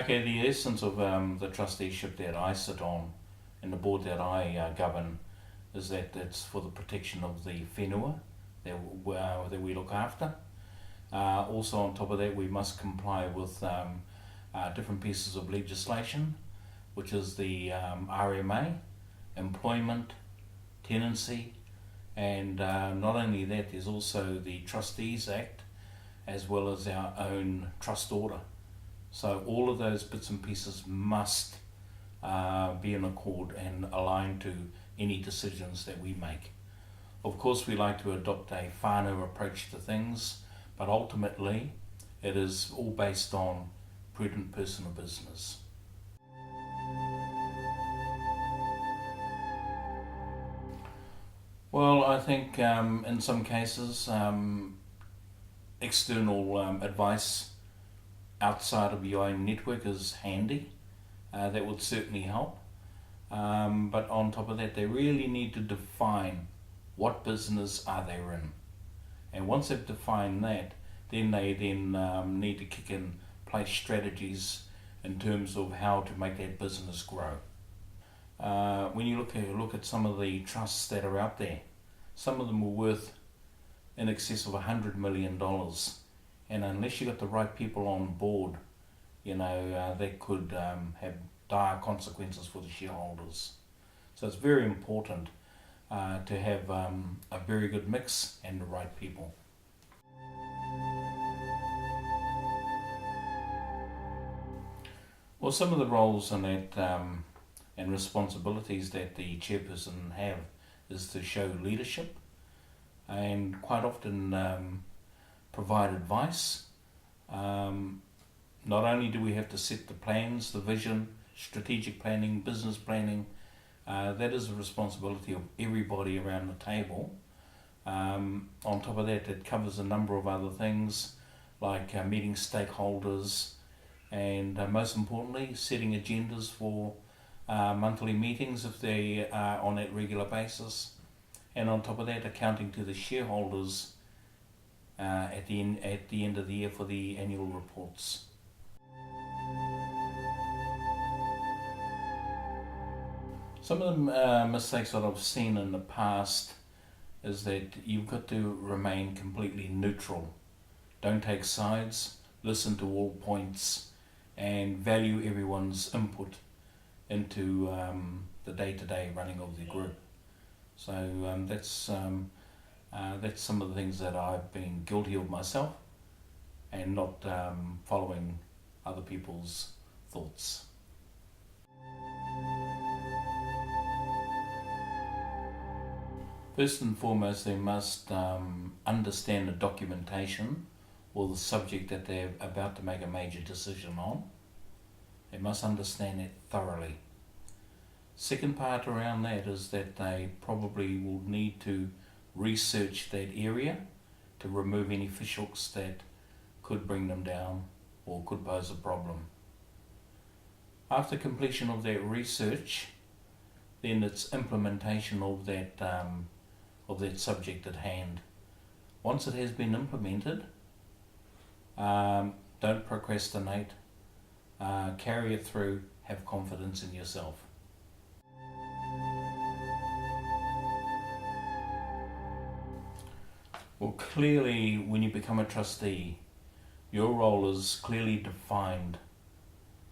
Okay, the essence of the trusteeship that I sit on and the board that I govern is that it's for the protection of the whenua that we look after. Also on top of that, we must comply with different pieces of legislation, which is the RMA, employment, tenancy, and not only that, there's also the Trustees Act, as well as our own trust order. So all of those bits and pieces must be in accord and aligned to any decisions that we make. Of course, we like to adopt a whānau approach to things, but ultimately it is all based on prudent personal business. Well, I think in some cases external advice outside of your own network is handy. That would certainly help. But on top of that, they really need to define what business are they in. And once they've defined that, then they need to kick in place strategies in terms of how to make that business grow. When you look at some of the trusts that are out there, some of them are worth in excess of $100 million. And unless you got the right people on board, that could have dire consequences for the shareholders. So it's very important to have a very good mix and the right people. Well, some of the roles in that and responsibilities that the chairperson have is to show leadership and quite often provide advice. Not only do we have to set the plans, the vision, strategic planning, business planning, that is the responsibility of everybody around the table. On top of that, it covers a number of other things like meeting stakeholders and most importantly, setting agendas for monthly meetings if they are on that regular basis. And on top of that, accounting to the shareholders at the end of the year for the annual reports. Some of the mistakes that I've seen in the past is that you've got to remain completely neutral. Don't take sides, listen to all points, and value everyone's input into the day-to-day running of the group. So that's some of the things that I've been guilty of myself, and not following other people's thoughts. First and foremost, they must understand the documentation or the subject that they're about to make a major decision on. They must understand it thoroughly. Second part around that is that they probably will need to research that area to remove any fishhooks that could bring them down or could pose a problem. After completion of that research, then it's implementation of that subject at hand. Once it has been implemented, don't procrastinate, carry it through, have confidence in yourself. Well, clearly when you become a trustee, your role is clearly defined,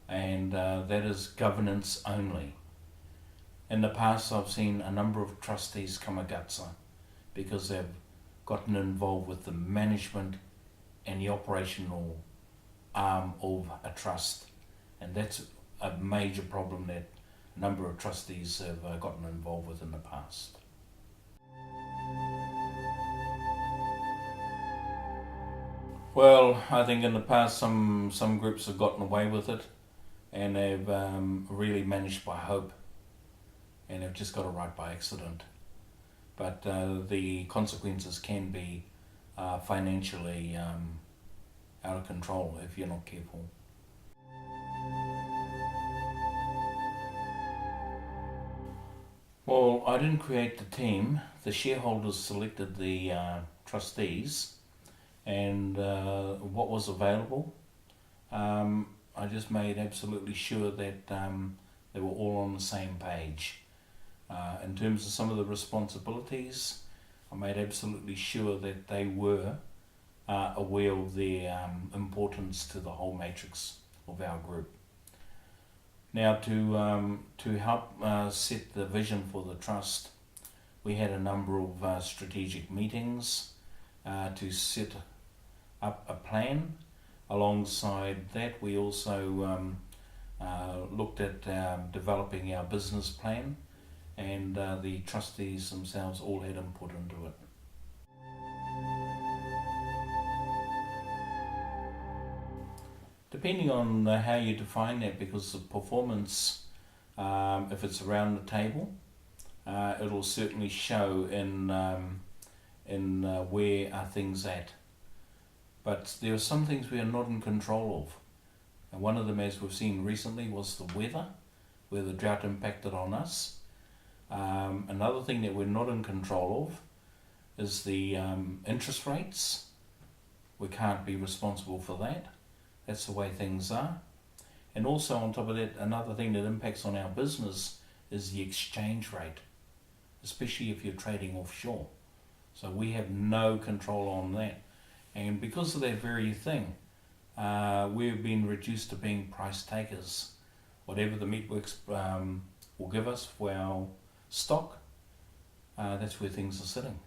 and that is governance only. In the past, I've seen a number of trustees come agatsa because they've gotten involved with the management and the operational arm of a trust, and that's a major problem that a number of trustees have gotten involved with in the past. Well, I think in the past some groups have gotten away with it, and they've really managed by hope, and they've just got it right by accident. But the consequences can be financially out of control if you're not careful. Well, I didn't create the team. The shareholders selected the trustees and what was available. I just made absolutely sure that they were all on the same page. In terms of some of the responsibilities, I made absolutely sure that they were aware of their importance to the whole matrix of our group. Now, to help set the vision for the trust, we had a number of strategic meetings to set up a plan. Alongside that, we also looked at developing our business plan, and the trustees themselves all had input into it. Depending on how you define that, because the performance, if it's around the table, it'll certainly show in where are things at. But there are some things we are not in control of. And one of them, as we've seen recently, was the weather, where the drought impacted on us. Another thing that we're not in control of is the interest rates. We can't be responsible for that. That's the way things are. And also on top of that, another thing that impacts on our business is the exchange rate, especially if you're trading offshore. So we have no control on that. And because of that very thing, we've been reduced to being price takers. Whatever the meatworks will give us for our stock, that's where things are sitting.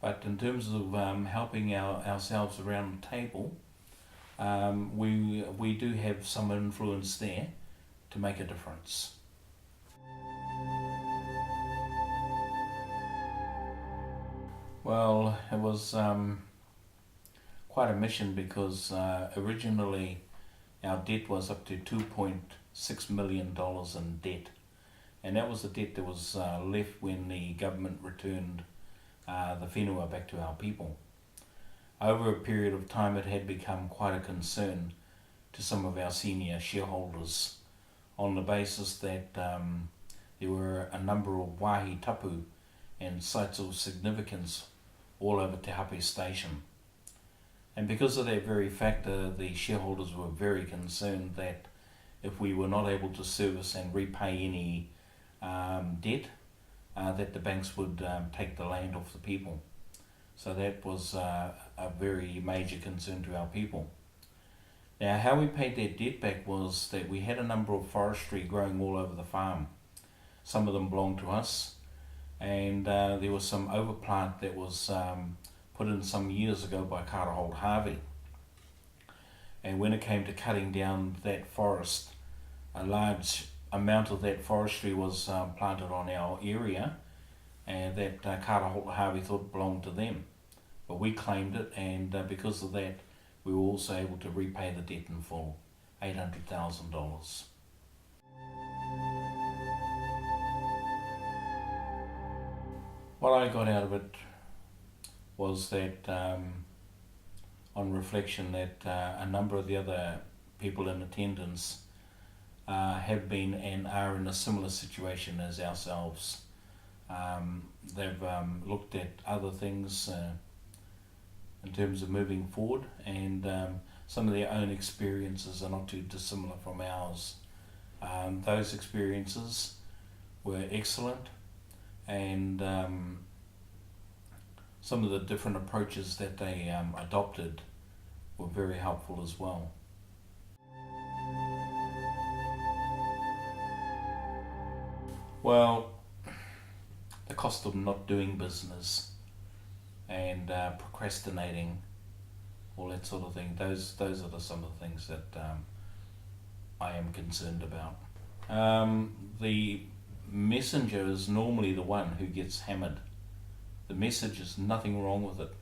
But in terms of helping ourselves around the table, we do have some influence there to make a difference. Well, it was quite a mission, because originally our debt was up to $2.6 million in debt, and that was the debt that was left when the government returned the whenua back to our people. Over a period of time, it had become quite a concern to some of our senior shareholders, on the basis that there were a number of wāhi tapu and sites of significance all over Te Hape Station. And because of that very factor, the shareholders were very concerned that if we were not able to service and repay any debt, that the banks would take the land off the people. So that was a very major concern to our people. Now, how we paid that debt back was that we had a number of forestry growing all over the farm. Some of them belonged to us, and there was some overplant that was put in some years ago by Hardie. And when it came to cutting down that forest, a large amount of that forestry was planted on our area, and that Hardie thought belonged to them. But we claimed it, and because of that, we were also able to repay the debt in full, $800,000. What I got out of it was that, on reflection, that a number of the other people in attendance have been and are in a similar situation as ourselves. They've looked at other things in terms of moving forward, and some of their own experiences are not too dissimilar from ours. Those experiences were excellent, and some of the different approaches that they adopted were very helpful as well. Well, the cost of not doing business and procrastinating, all that sort of thing, those are some of the things that I am concerned about. The messenger is normally the one who gets hammered. The message is nothing wrong with it,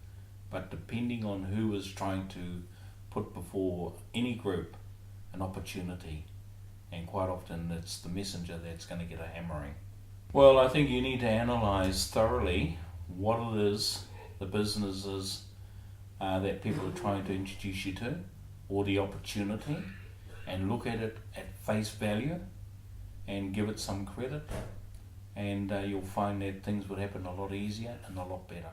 but depending on who is trying to put before any group an opportunity, and quite often it's the messenger that's going to get a hammering. Well, I think you need to analyse thoroughly what it is, the businesses that people are trying to introduce you to, or the opportunity, and look at it at face value and give it some credit, and you'll find that things would happen a lot easier and a lot better.